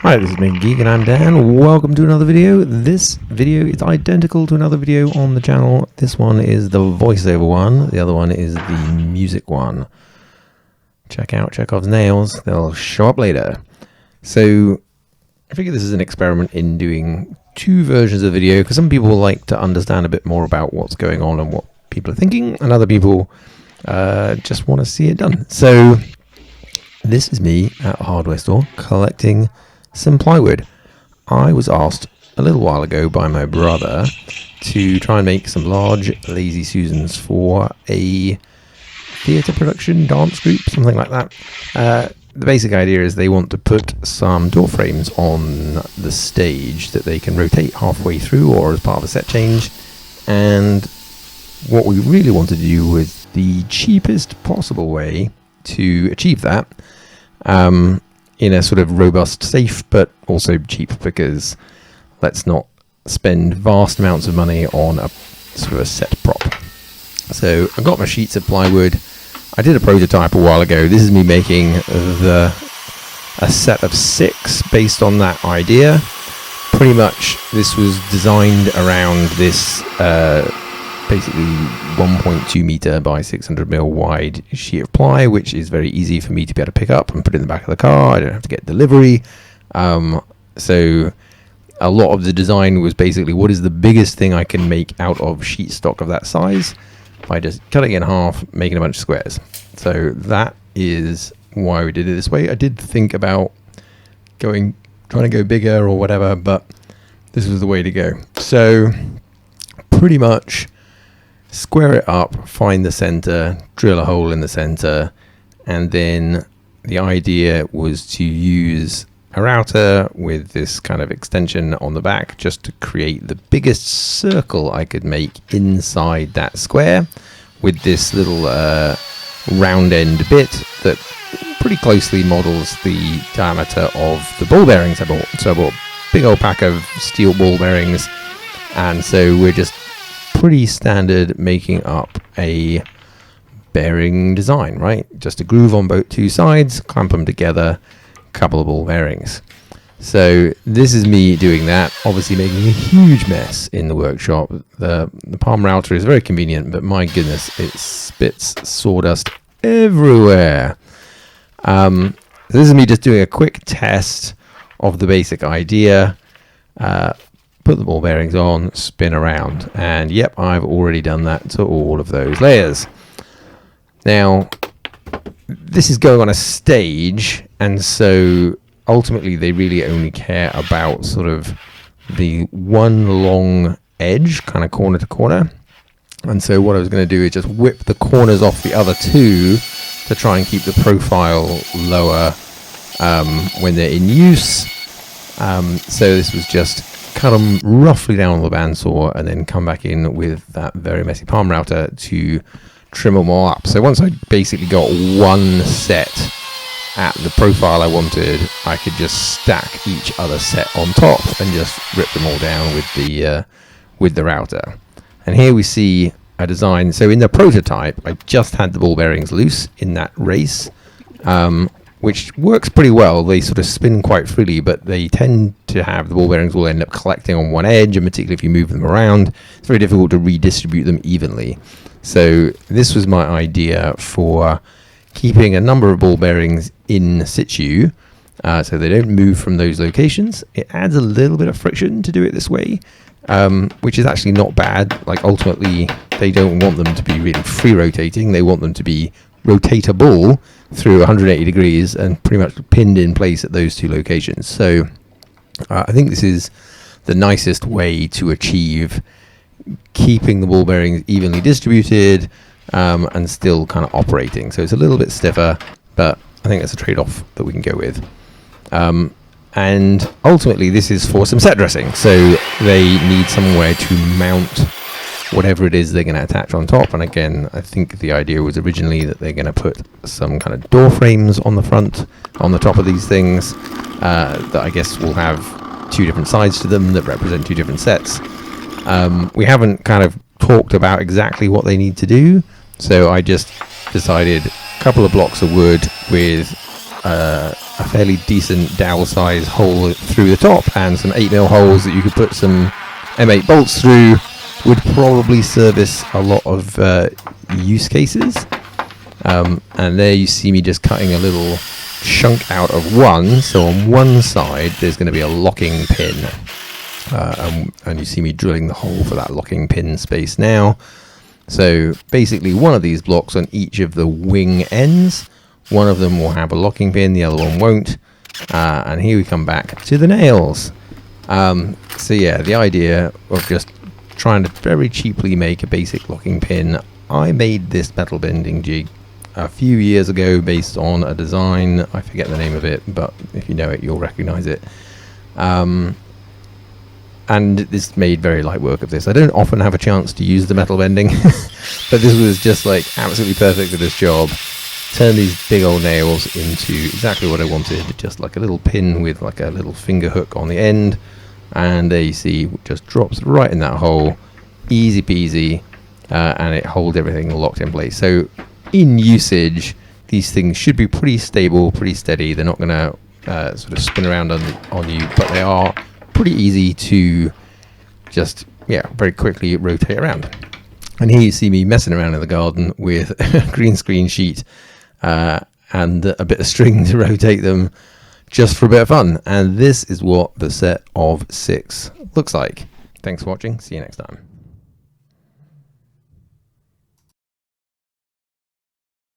Hi, this is Main Geek and I'm Dan. Welcome to another video. This video is identical to another video on the channel. This one is the voiceover one. The other one is the music one. Check out Chekhov's nails. They'll show up later. So I figure this is an experiment in doing two versions of the video because some people like to understand a bit more about what's going on and what people are thinking, and other people just want to see it done. So this is me at a hardware store collecting some plywood. I was asked a little while ago by my brother to try and make some large Lazy Susans for a theatre production, dance group, something like that. The basic idea is they want to put some door frames on the stage that they can rotate halfway through or as part of a set change. And what we really want to do was the cheapest possible way to achieve that. In a sort of robust, safe, but also cheap, because let's not spend vast amounts of money on a sort of a set prop. So I've got my sheets of plywood. I did a prototype a while ago. This is me making a set of 6 based on that idea. Pretty much this was designed around this basically 1.2 meter by 600 mil wide sheet of ply, which is very easy for me to be able to pick up and put in the back of the car. I don't have to get delivery. So a lot of the design was basically, what is the biggest thing I can make out of sheet stock of that size by just cutting it in half, making a bunch of squares. So that is why we did it this way. I did think about trying to go bigger or whatever, but this was the way to go. So pretty much square it up, find the center, drill a hole in the center, and then the idea was to use a router with this kind of extension on the back just to create the biggest circle I could make inside that square with this little round end bit that pretty closely models the diameter of the ball bearings I bought. So I bought a big old pack of steel ball bearings, and so we're just pretty standard making up a bearing design, right? Just a groove on both two sides, clamp them together, couple of ball bearings. So this is me doing that, obviously making a huge mess in the workshop. The palm router is very convenient, but my goodness, it spits sawdust everywhere. This is me just doing a quick test of the basic idea. Put the ball bearings on, spin around, and yep, I've already done that to all of those layers. Now, this is going on a stage, and so ultimately they really only care about sort of the one long edge, kind of corner to corner. And so what I was going to do is just whip the corners off the other two to try and keep the profile lower when they're in use. So this was just cut them roughly down on the bandsaw and then come back in with that very messy palm router to trim them all up. So once I basically got one set at the profile I wanted, I could just stack each other set on top and just rip them all down with the router. And here we see a design. So in the prototype, I just had the ball bearings loose in that race, which works pretty well. They sort of spin quite freely, but they tend to have, the ball bearings will end up collecting on one edge, and particularly if you move them around, it's very difficult to redistribute them evenly. So this was my idea for keeping a number of ball bearings in situ, so they don't move from those locations. It adds a little bit of friction to do it this way, which is actually not bad. Like, ultimately, they don't want them to be really free rotating. They want them to be rotatable through 180 degrees and pretty much pinned in place at those two locations. So I think this is the nicest way to achieve keeping the ball bearings evenly distributed and still kind of operating. So it's a little bit stiffer, but I think that's a trade-off that we can go with. And ultimately this is for some set dressing. So they need somewhere to mount whatever it is they're going to attach on top. And again, I think the idea was originally that they're going to put some kind of door frames on the front, on the top of these things, that I guess will have 2 different sides to them that represent 2 different sets. We haven't kind of talked about exactly what they need to do, so I just decided a couple of blocks of wood with a a fairly decent dowel size hole through the top, and some 8mm holes that you could put some M8 bolts through would probably service a lot of use cases. And there you see me just cutting a little chunk out of one. So on one side there's going to be a locking pin, and you see me drilling the hole for that locking pin space now. So basically one of these blocks on each of the wing ends, one of them will have a locking pin, the other one won't. And here we come back to the nails. So yeah, the idea of just trying to very cheaply make a basic locking pin. I made this metal bending jig a few years ago based on a design. I forget the name of it, but if you know it, you'll recognize it. And this made very light work of this. I don't often have a chance to use the metal bending, but this was just like absolutely perfect for this job. Turn these big old nails into exactly what I wanted, just like a little pin with like a little finger hook on the end, and there you see, just drops right in that hole, easy peasy, and it holds everything locked in place. So in usage, these things should be pretty stable, pretty steady. They're not going to sort of spin around on you, but they are pretty easy to just, yeah, very quickly rotate around. And here you see me messing around in the garden with a green screen sheet and a bit of string to rotate them, just for a bit of fun. And this is what the set of 6 looks like. Thanks for watching. See you next time.